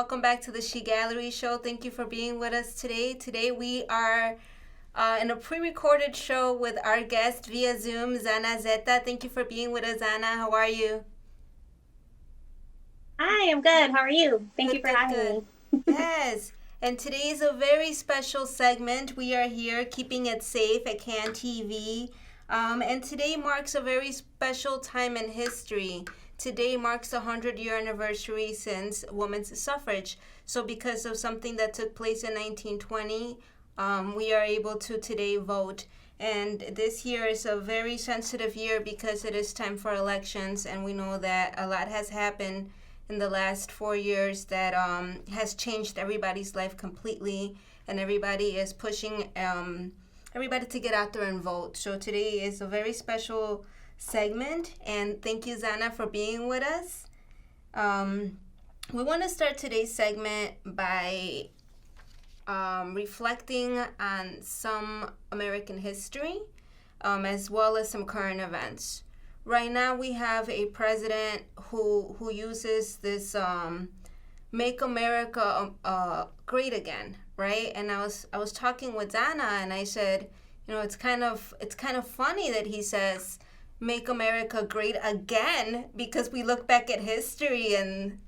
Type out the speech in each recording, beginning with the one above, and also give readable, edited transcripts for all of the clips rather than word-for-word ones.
welcome back to the She Gallery Show. Thank you for being with us today. Today we are in a pre-recorded show with our guest via Zoom, Zana Zeta. Thank you for being with us, Zana. How are you? Hi, I'm good. How are you? Thank Good, you for good, having good. me. Yes. And today is a very special segment. We are here keeping it safe at CAN TV. And today marks a very special time in history. Today marks the 100-year anniversary since women's suffrage. So because of something that took place in 1920, we are able to today vote. And this year is a very sensitive year because it is time for elections, and we know that a lot has happened in the last 4 years that has changed everybody's life completely, and everybody is pushing everybody to get out there and vote. So today is a very special segment, and thank you, Zana, for being with us. We want to start today's segment by reflecting on some American history as well as some current events. Right now, we have a president who uses this "Make America Great Again," right? And I was talking with Dana, and I said, it's kind of funny that he says "Make America Great Again" because we look back at history and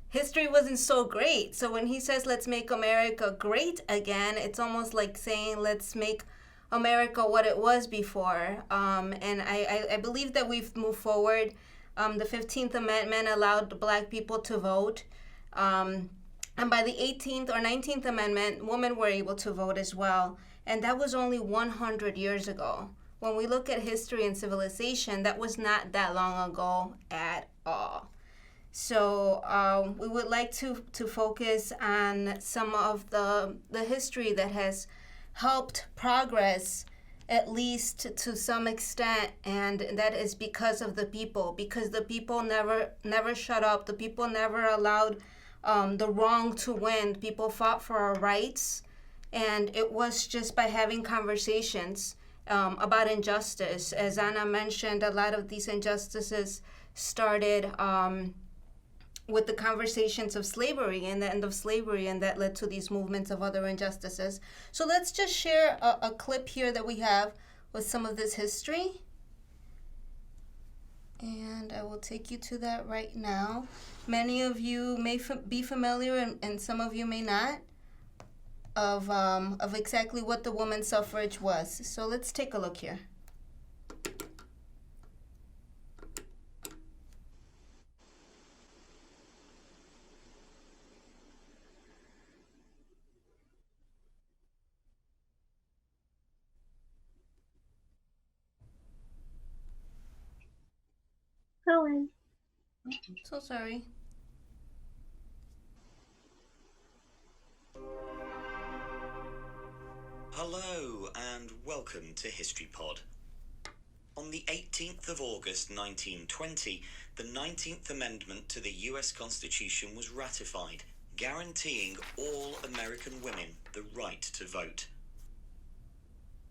history wasn't so great. So when he says let's make America great again, it's almost like saying let's make America what it was before. And I believe that we've moved forward. The 15th Amendment allowed black people to vote. And by the 18th or 19th Amendment, women were able to vote as well. And that was only 100 years ago. When we look at history and civilization, that was not that long ago at all. So we would like to focus on some of the history that has helped progress, at least to some extent, and that is because of the people. Because the people never shut up. The people never allowed the wrong to win. People fought for our rights, and it was just by having conversations about injustice. As Anna mentioned, a lot of these injustices started with the conversations of slavery and the end of slavery, and that led to these movements of other injustices. So let's just share a clip here that we have with some of this history. And I will take you to that right now. Many of you may be familiar, and some of you may not, of exactly what the women's suffrage was. So let's take a look here. Cohen. So sorry. Hello and welcome to History Pod. On the 18th of August 1920, the 19th Amendment to the US Constitution was ratified, guaranteeing all American women the right to vote.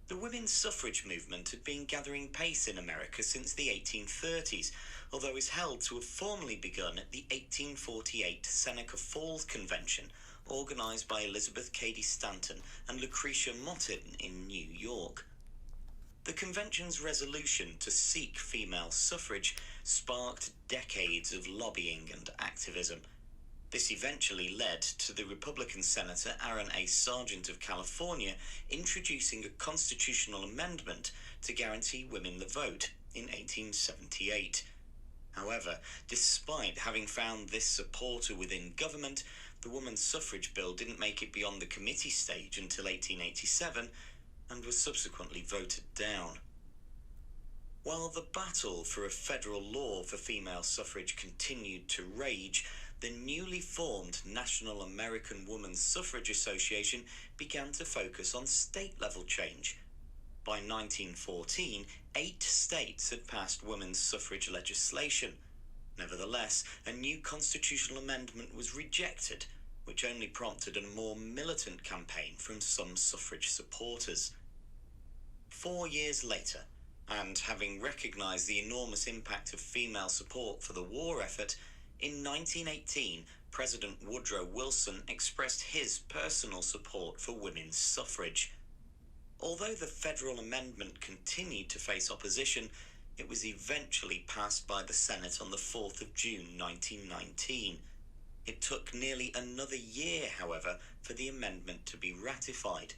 The women's suffrage movement had been gathering pace in America since the 1830s, although is held to have formally begun at the 1848 Seneca Falls Convention, organized by Elizabeth Cady Stanton and Lucretia Mott in New York. The convention's resolution to seek female suffrage sparked decades of lobbying and activism. This eventually led to the Republican Senator Aaron A. Sargent of California introducing a constitutional amendment to guarantee women the vote in 1878. However, despite having found this supporter within government, the women's suffrage bill didn't make it beyond the committee stage until 1887 and was subsequently voted down. While the battle for a federal law for female suffrage continued to rage, the newly formed National American Women's Suffrage Association began to focus on state-level change. By 1914, 8 states had passed women's suffrage legislation. Nevertheless, a new constitutional amendment was rejected, which only prompted a more militant campaign from some suffrage supporters. 4 years later, and having recognized the enormous impact of female support for the war effort, in 1918, President Woodrow Wilson expressed his personal support for women's suffrage. Although the federal amendment continued to face opposition, it was eventually passed by the Senate on the 4th of June 1919. It took nearly another year, however, for the amendment to be ratified.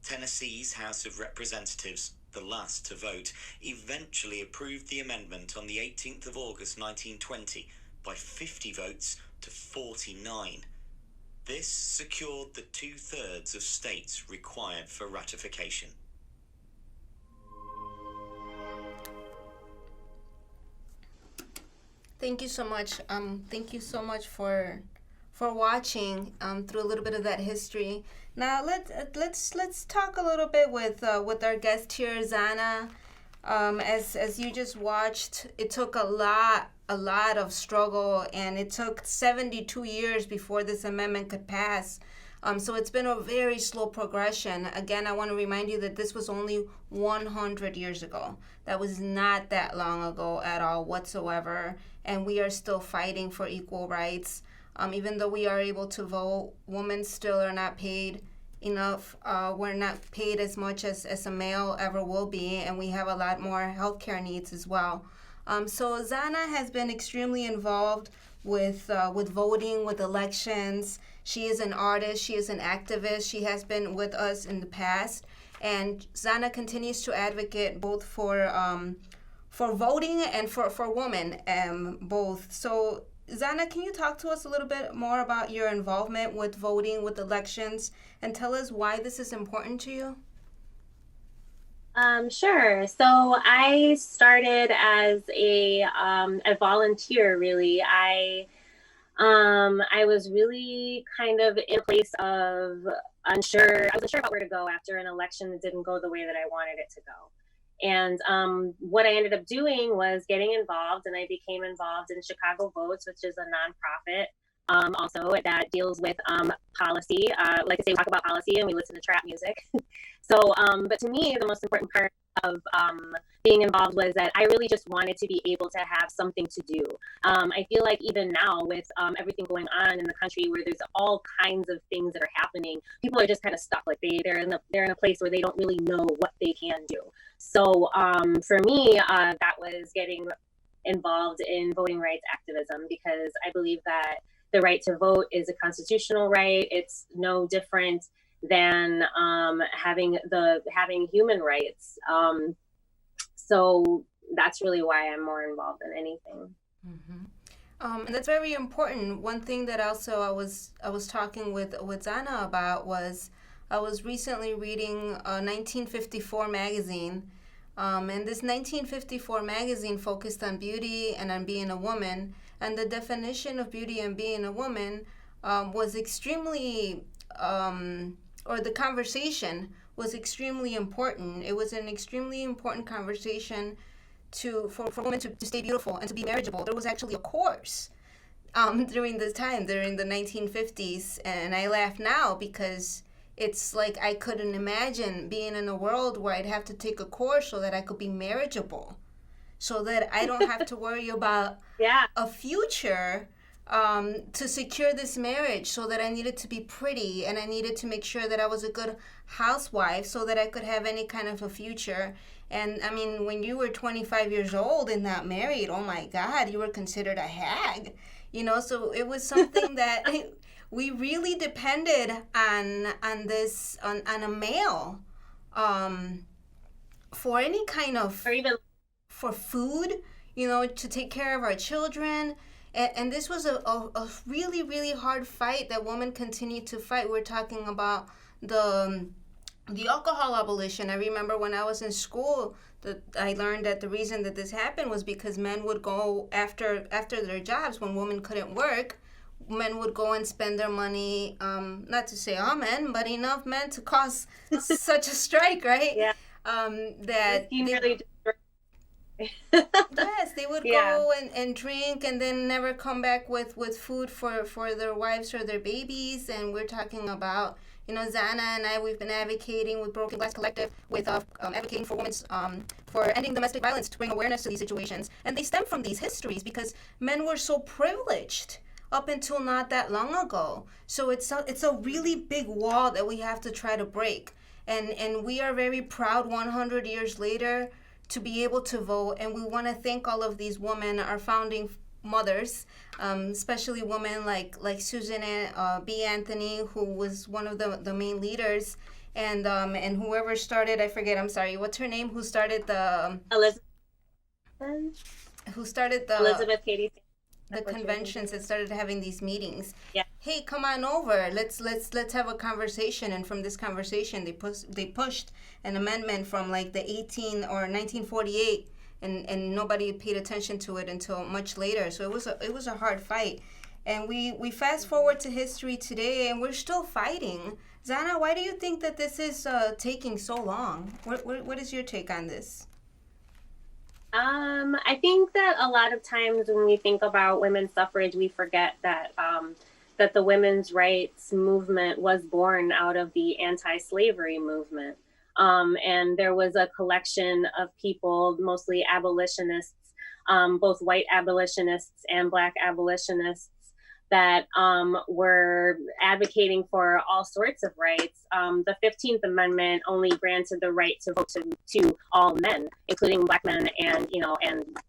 Tennessee's House of Representatives, the last to vote, eventually approved the amendment on the 18th of August 1920 by 50 votes to 49. This secured the 2/3 of states required for ratification. Thank you so much. Thank you so much for watching through a little bit of that history. Now let's talk a little bit with our guest here, Zana. As you just watched, it took a lot of struggle, and it took 72 years before this amendment could pass. So it's been a very slow progression. Again, I want to remind you that this was only 100 years ago. That was not that long ago at all whatsoever. And we are still fighting for equal rights. Even though we are able to vote, women still are not paid enough. We're not paid as much as a male ever will be. And we have a lot more healthcare needs as well. So Zana has been extremely involved with voting, with elections. She is an artist. She is an activist. She has been with us in the past, and Zana continues to advocate both for voting and for women, both. So, Zana, can you talk to us a little bit more about your involvement with voting, with elections, and tell us why this is important to you? Sure. So I started as a volunteer, really. I was really kind of in a place of unsure. I was unsure about where to go after an election that didn't go the way that I wanted it to go. And what I ended up doing was getting involved, and I became involved in Chicago Votes, which is a nonprofit also that deals with policy. Like I say, we talk about policy and we listen to trap music. So, but to me, the most important part of being involved was that I really just wanted to be able to have something to do. I feel like even now with everything going on in the country, where there's all kinds of things that are happening, people are just kind of stuck. Like they're in a place where they don't really know what they can do. So for me, that was getting involved in voting rights activism, because I believe that the right to vote is a constitutional right. It's no different than having human rights. So that's really why I'm more involved than anything. Mm-hmm. And that's very important. One thing that also I was talking with Zana about was I was recently reading a 1954 magazine, and this 1954 magazine focused on beauty and on being a woman, and the definition of beauty and being a woman was extremely, or the conversation was extremely important. It was an extremely important conversation for women to stay beautiful and to be marriageable. There was actually a course during this time, during the 1950s, and I laugh now because it's like I couldn't imagine being in a world where I'd have to take a course so that I could be marriageable, so that I don't have to worry about a future to secure this marriage, so that I needed to be pretty and I needed to make sure that I was a good housewife so that I could have any kind of a future. And I mean, when you were 25 years old and not married, oh my God, you were considered a hag, so it was something that we really depended on a male for any kind of, or even for food, to take care of our children. And this was a really, really hard fight that women continued to fight. We're talking about the alcohol abolition. I remember when I was in school, I learned that the reason that this happened was because men would go after their jobs when women couldn't work. Men would go and spend their money, not to say all men, but enough men to cause such a strike, right? Yeah. Yes, they would go and drink and then never come back with food for their wives or their babies. And we're talking about, Zana and I, we've been advocating with Broken Glass Collective, with advocating for women's, for ending domestic violence, to bring awareness to these situations. And they stem from these histories because men were so privileged up until not that long ago. So it's a really big wall that we have to try to break. And we are very proud 100 years later to be able to vote. And we want to thank all of these women, our founding mothers, especially women like Susan B. Anthony, who was one of the main leaders, and whoever started, I forget, I'm sorry, what's her name? Who started the Elizabeth. Who started the Elizabeth Cady. The conventions that started having these meetings. Yeah. Hey, come on over. Let's have a conversation. And from this conversation, they pushed an amendment from like the 1948, and nobody paid attention to it until much later. So it was a hard fight. And we fast forward to history today, and we're still fighting. Zana, why do you think that this is taking so long? What is your take on this? I think that a lot of times when we think about women's suffrage, we forget that that the women's rights movement was born out of the anti-slavery movement. And there was a collection of people, mostly abolitionists, both white abolitionists and Black abolitionists, that were advocating for all sorts of rights. The 15th Amendment only granted the right to vote to all men, including Black men and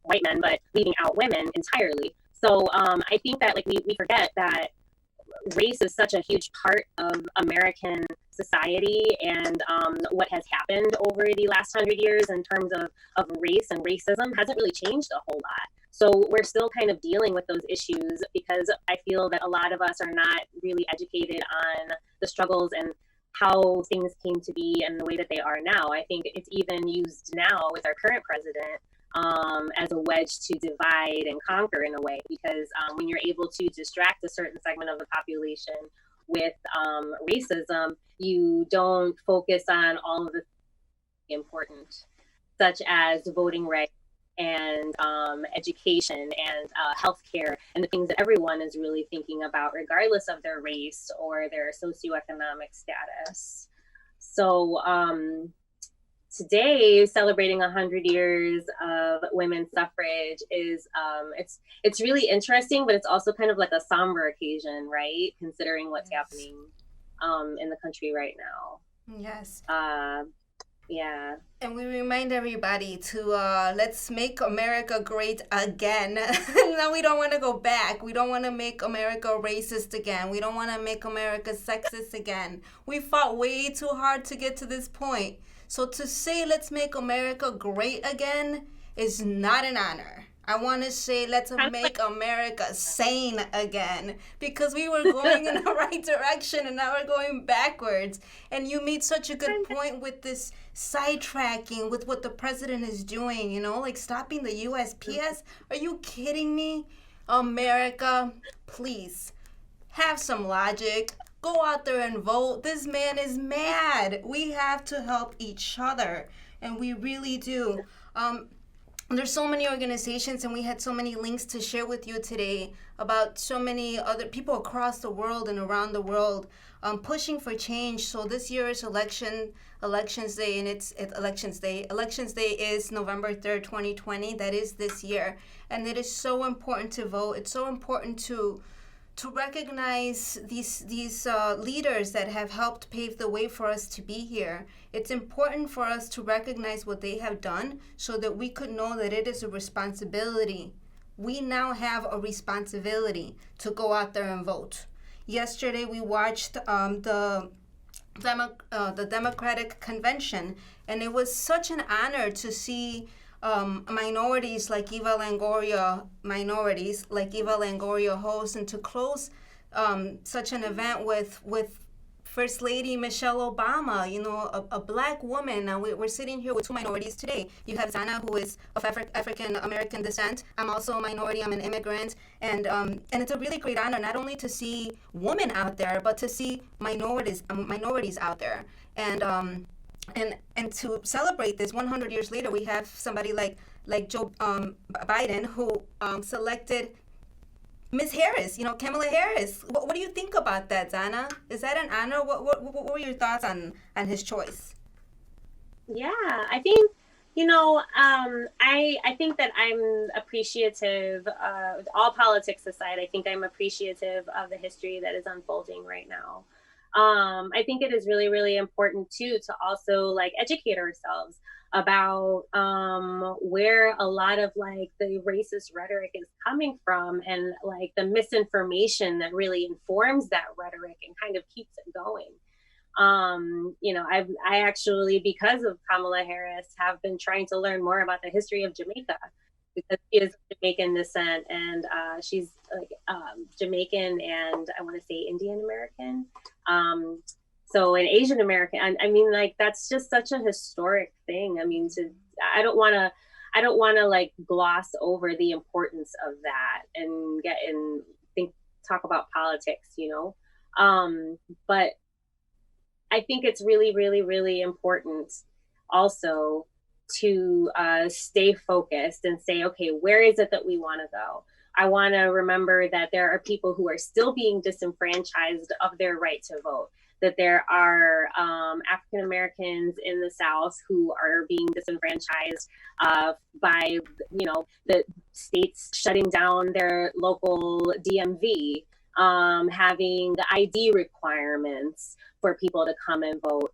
white men, but leaving out women entirely. So I think that we forget that race is such a huge part of American society, and what has happened over the last 100 years in terms of race and racism hasn't really changed a whole lot. So we're still kind of dealing with those issues because I feel that a lot of us are not really educated on the struggles and how things came to be and the way that they are now. I think it's even used now with our current president as a wedge to divide and conquer in a way, because when you're able to distract a certain segment of the population with racism, you don't focus on all of the important, such as voting rights and education and healthcare, and the things that everyone is really thinking about, regardless of their race or their socioeconomic status. So today, celebrating 100 years of women's suffrage is it's really interesting, but it's also kind of like a somber occasion, right? Considering what's happening in the country right now. Yes. Yeah. And we remind everybody to let's make America great again. No, we don't want to go back. We don't want to make America racist again. We don't want to make America sexist again. We fought way too hard to get to this point. So to say let's make America great again is not an honor. I want to say let's make America sane again, because we were going in the right direction and now we're going backwards. And you made such a good point with this sidetracking with what the president is doing, like stopping the USPS. Are you kidding me? America, please have some logic. Go out there and vote. This man is mad. We have to help each other, and we really do. There's so many organizations, and we had so many links to share with you today about so many other people across the world and around the world pushing for change. So this year is Elections Day, and it's Elections Day. Elections Day is November 3rd, 2020. That is this year, and it is so important to vote. It's so important to recognize these leaders that have helped pave the way for us to be here. It's important for us to recognize what they have done so that we could know that it is a responsibility. We now have a responsibility to go out there and vote. Yesterday we watched the Democratic Convention, and it was such an honor to see minorities like Eva Longoria host, and to close such an event with First Lady Michelle Obama, a Black woman. Now we're sitting here with two minorities today. You have Zana, who is of African American descent. I'm also a minority. I'm an immigrant, and it's a really great honor not only to see women out there, but to see minorities out there, and to celebrate this 100 years later. We have somebody like Joe Biden, who selected Miss Harris, Kamala Harris. What do you think about that, Zana? Is that an honor? What were your thoughts on his choice? Yeah, I think I think that I'm appreciative, all politics aside, I think I'm appreciative of the history that is unfolding right now. I think it is really, really important too to also like educate ourselves about where a lot of like the racist rhetoric is coming from, and like the misinformation that really informs that rhetoric and kind of keeps it going. I actually, because of Kamala Harris, have been trying to learn more about the history of Jamaica, because she is of Jamaican descent, and she's like Jamaican and I want to say Indian American. So an Asian American. I mean, like that's just such a historic thing. I mean, I don't want to like gloss over the importance of that and talk about politics. But I think it's really, really, really important also to stay focused and say, okay, where is it that we want to go? I want to remember that there are people who are still being disenfranchised of their right to vote, that there are African Americans in the South who are being disenfranchised by, the states shutting down their local DMV, having ID requirements for people to come and vote,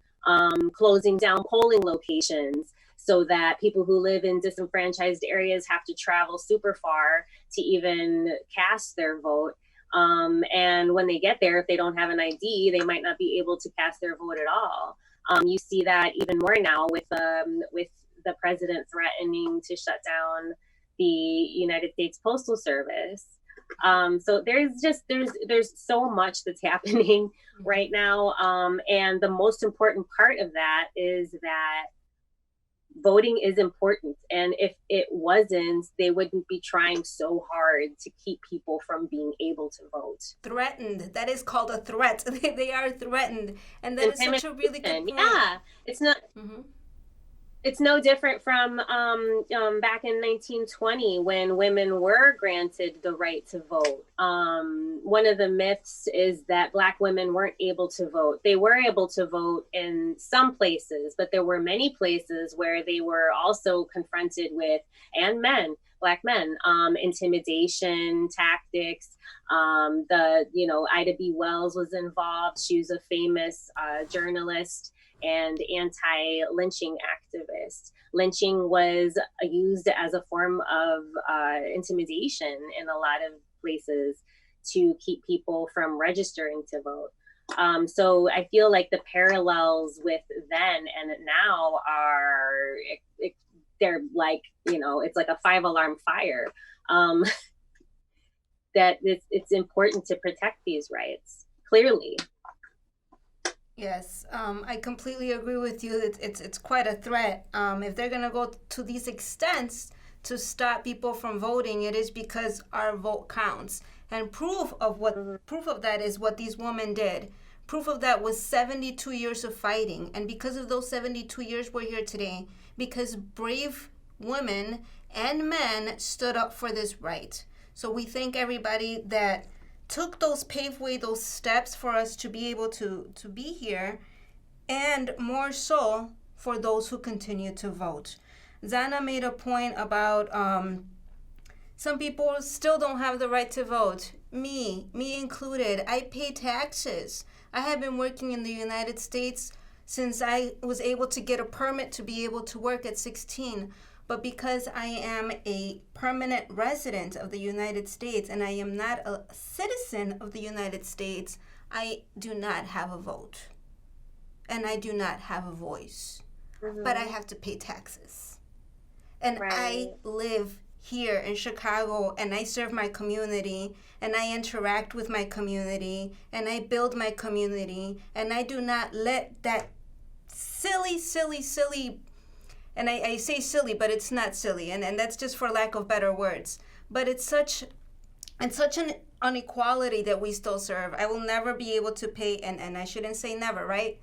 closing down polling locations so that people who live in disenfranchised areas have to travel super far to even cast their vote. And when they get there, if they don't have an ID, they might not be able to cast their vote at all. You see that even more now with the president threatening to shut down the United States Postal Service. So there's so much that's happening right now. And the most important part of that is that voting is important. And if it wasn't, they wouldn't be trying so hard to keep people from being able to vote. Threatened. That is called a threat. They are threatened. And that is such a really good point. Yeah. It's not... Mm-hmm. It's no different from back in 1920 when women were granted the right to vote. One of the myths is that Black women weren't able to vote. They were able to vote in some places, but there were many places where they were also confronted with, and Black men, intimidation tactics. Ida B. Wells was involved. She was a famous journalist and anti-lynching activist. Lynching was used as a form of intimidation in a lot of places to keep people from registering to vote. So I feel like the parallels with then and now they're like, it's like a 5-alarm fire. That it's important to protect these rights, clearly. Yes, I completely agree with you. It's quite a threat. If they're gonna go to these extents to stop people from voting, it is because our vote counts. And proof of that is what these women did. Proof of that was 72 years of fighting, and because of those 72 years, we're here today. Because brave women and men stood up for this right. So we thank everybody that took paved those steps for us to be able to be here, and more so for those who continue to vote. Zana made a point about some people still don't have the right to vote. Me included. I pay taxes. I have been working in the United States since I was able to get a permit to be able to work at 16. But because I am a permanent resident of the United States and I am not a citizen of the United States, I do not have a vote. And I do not have a voice. Mm-hmm. But I have to pay taxes. And right. I live here in Chicago, and I serve my community, and I interact with my community, and I build my community, and I do not let that silly, and I say silly, but it's not silly, and that's just for lack of better words. But it's such an inequality that we still serve. I will never be able to pay, and I shouldn't say never, right?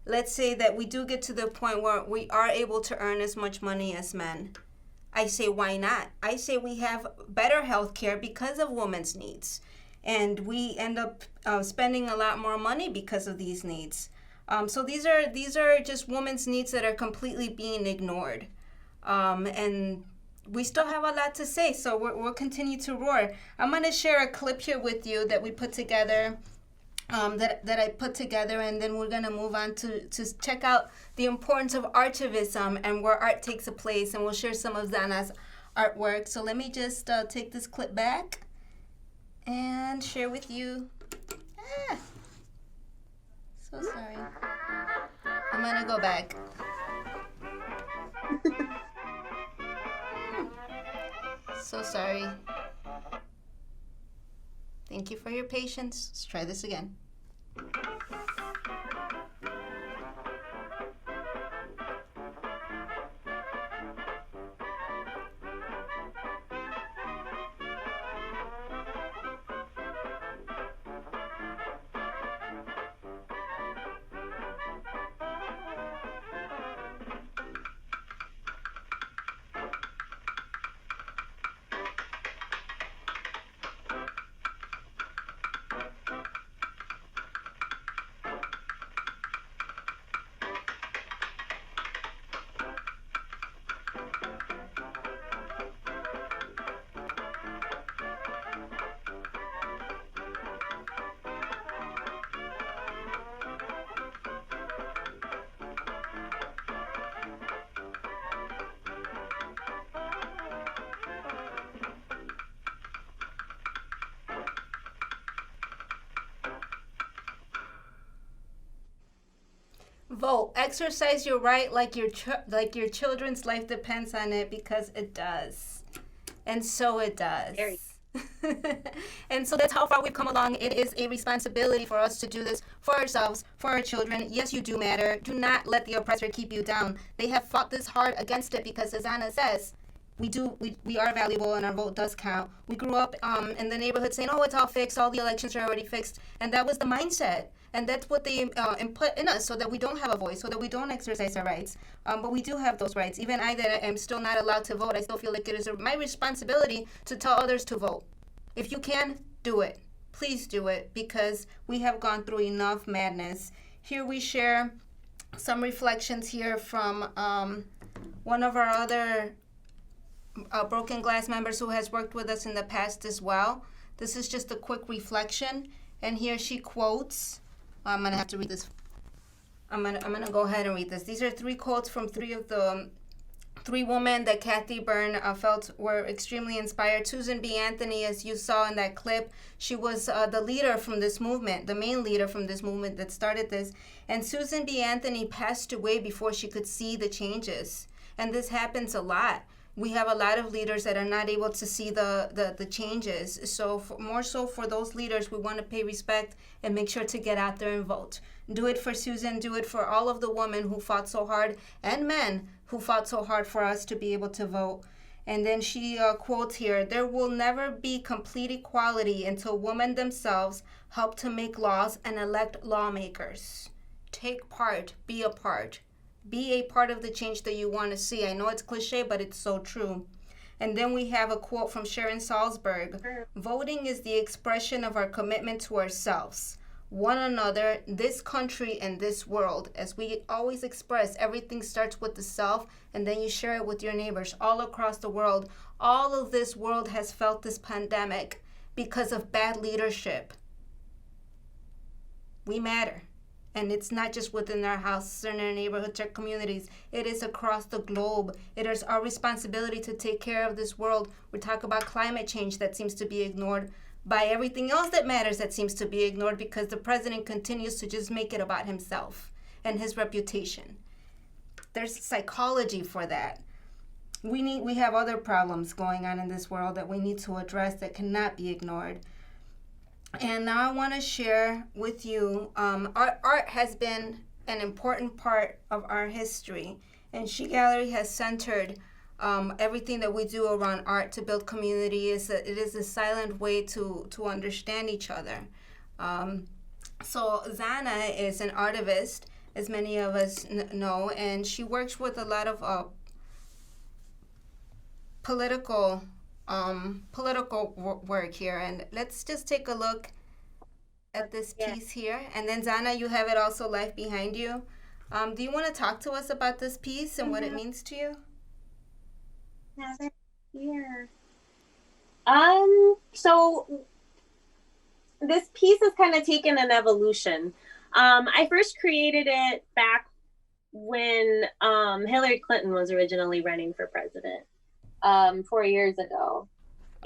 Let's say that we do get to the point where we are able to earn as much money as men. I say, why not? I say we have better health care because of women's needs. And we end up spending a lot more money because of these needs. So these are just women's needs that are completely being ignored. And we still have a lot to say, so we'll continue to roar. I'm going to share a clip here with you that we put together, that I put together, and then we're going to move on to check out the importance of artivism and where art takes a place, and we'll share some of Zana's artwork. So let me just take this clip back and share with you. So sorry. I'm going to go back. So sorry. Thank you for your patience. Let's try this again. Vote. Exercise your right like your children's life depends on it, because it does. And so it does. And so that's how far we've come along. It is a responsibility for us to do this for ourselves, for our children. Yes, you do matter. Do not let the oppressor keep you down. They have fought this hard against it because, as Anna says, we are valuable and our vote does count. We grew up in the neighborhood saying, oh, it's all fixed, all the elections are already fixed. And that was the mindset. And that's what they input in us, so that we don't have a voice, so that we don't exercise our rights. But we do have those rights. Even I that am still not allowed to vote, I still feel like it is my responsibility to tell others to vote. If you can, do it. Please do it, because we have gone through enough madness. Here we share some reflections here from one of our other Broken Glass members who has worked with us in the past as well. This is just a quick reflection. And here she quotes, I'm going to have to read this. I'm gonna go ahead and read this. These are 3 quotes from 3 of the 3 women that Kathy Byrne felt were extremely inspired. Susan B. Anthony, as you saw in that clip, she was the leader from this movement, the main leader from this movement that started this. And Susan B. Anthony passed away before she could see the changes. And this happens a lot. We have a lot of leaders that are not able to see the changes. So more so for those leaders, we want to pay respect and make sure to get out there and vote. Do it for Susan. Do it for all of the women who fought so hard, and men who fought so hard for us to be able to vote. And then she quotes here, there will never be complete equality until women themselves help to make laws and elect lawmakers. Take part. Be a part. Be a part of the change that you want to see. I know it's cliche, but it's so true. And then we have a quote from Sharon Salzberg. Voting is the expression of our commitment to ourselves, one another, this country, and this world. As we always express, everything starts with the self, and then you share it with your neighbors all across the world. All of this world has felt this pandemic because of bad leadership. We matter. And it's not just within our houses and our neighborhoods, our communities. It is across the globe. It is our responsibility to take care of this world. We talk about climate change that seems to be ignored by everything else that matters that seems to be ignored, because the president continues to just make it about himself and his reputation. There's psychology for that. We have other problems going on in this world that we need to address that cannot be ignored. And now I want to share with you, art has been an important part of our history, and S.H.E Gallery has centered everything that we do around art to build community. It is a silent way to understand each other. So Zana is an artivist, as many of us know, and she works with a lot of political work here. And let's just take a look at this piece here. And then Zana, you have it also live behind you. Do you want to talk to us about this piece and what it means to you? have it here. So this piece has kind of taken an evolution. I first created it back when Hillary Clinton was originally running for president 4 years ago.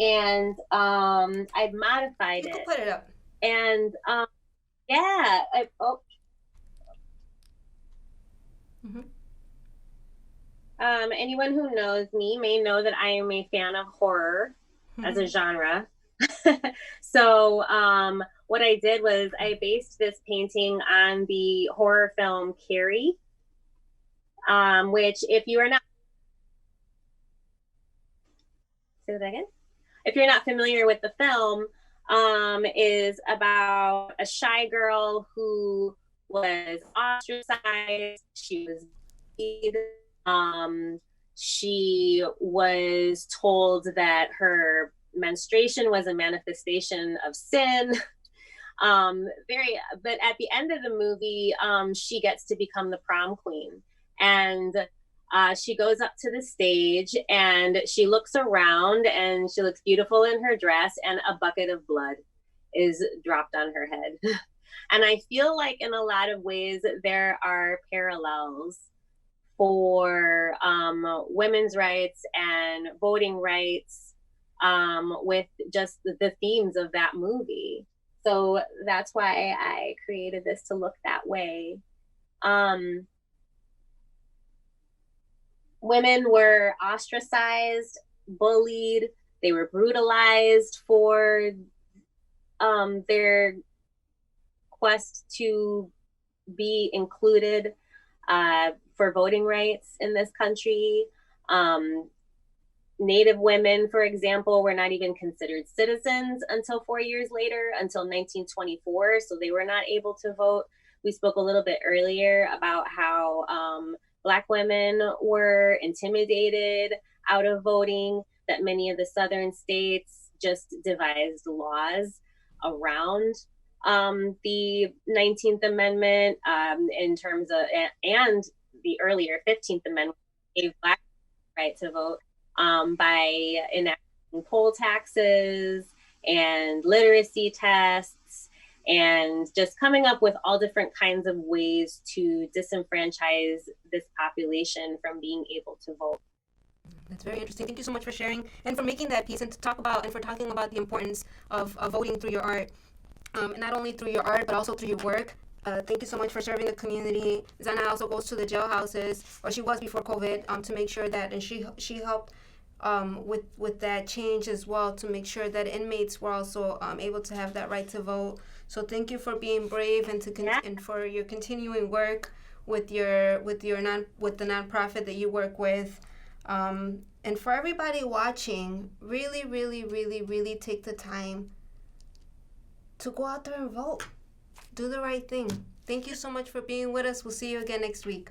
And I've modified You it. can put it up. And yeah, anyone who knows me may know that I am a fan of horror as a genre. So what I did was I based this painting on the horror film Carrie, which if you are not, say that again. If you're not familiar with the film, is about a shy girl who was ostracized. She was bullied. She was told that her menstruation was a manifestation of sin. But at the end of the movie, she gets to become the prom queen, and she goes up to the stage and she looks around and she looks beautiful in her dress, and a bucket of blood is dropped on her head. And I feel like in a lot of ways there are parallels for women's rights and voting rights with just the themes of that movie. So that's why I created this to look that way. Women were ostracized, bullied, they were brutalized for their quest to be included for voting rights in this country. Native women, for example, were not even considered citizens until 4 years later, until 1924, so they were not able to vote. We spoke a little bit earlier about how Black women were intimidated out of voting, that many of the southern states just devised laws around the 19th Amendment in terms of, and the earlier 15th Amendment gave Black the right to vote by enacting poll taxes and literacy tests, and just coming up with all different kinds of ways to disenfranchise this population from being able to vote. That's very interesting. Thank you so much for sharing and for making that piece, and for talking about the importance of voting through your art. Not only through your art, but also through your work. Thank you so much for serving the community. Zana also goes to the jailhouses, or she was before COVID, to make sure that, and she helped with that change as well, to make sure that inmates were also able to have that right to vote. So thank you for being brave and and for your continuing work with the nonprofit that you work with. And for everybody watching, really, really, really, really take the time to go out there and vote. Do the right thing. Thank you so much for being with us. We'll see you again next week.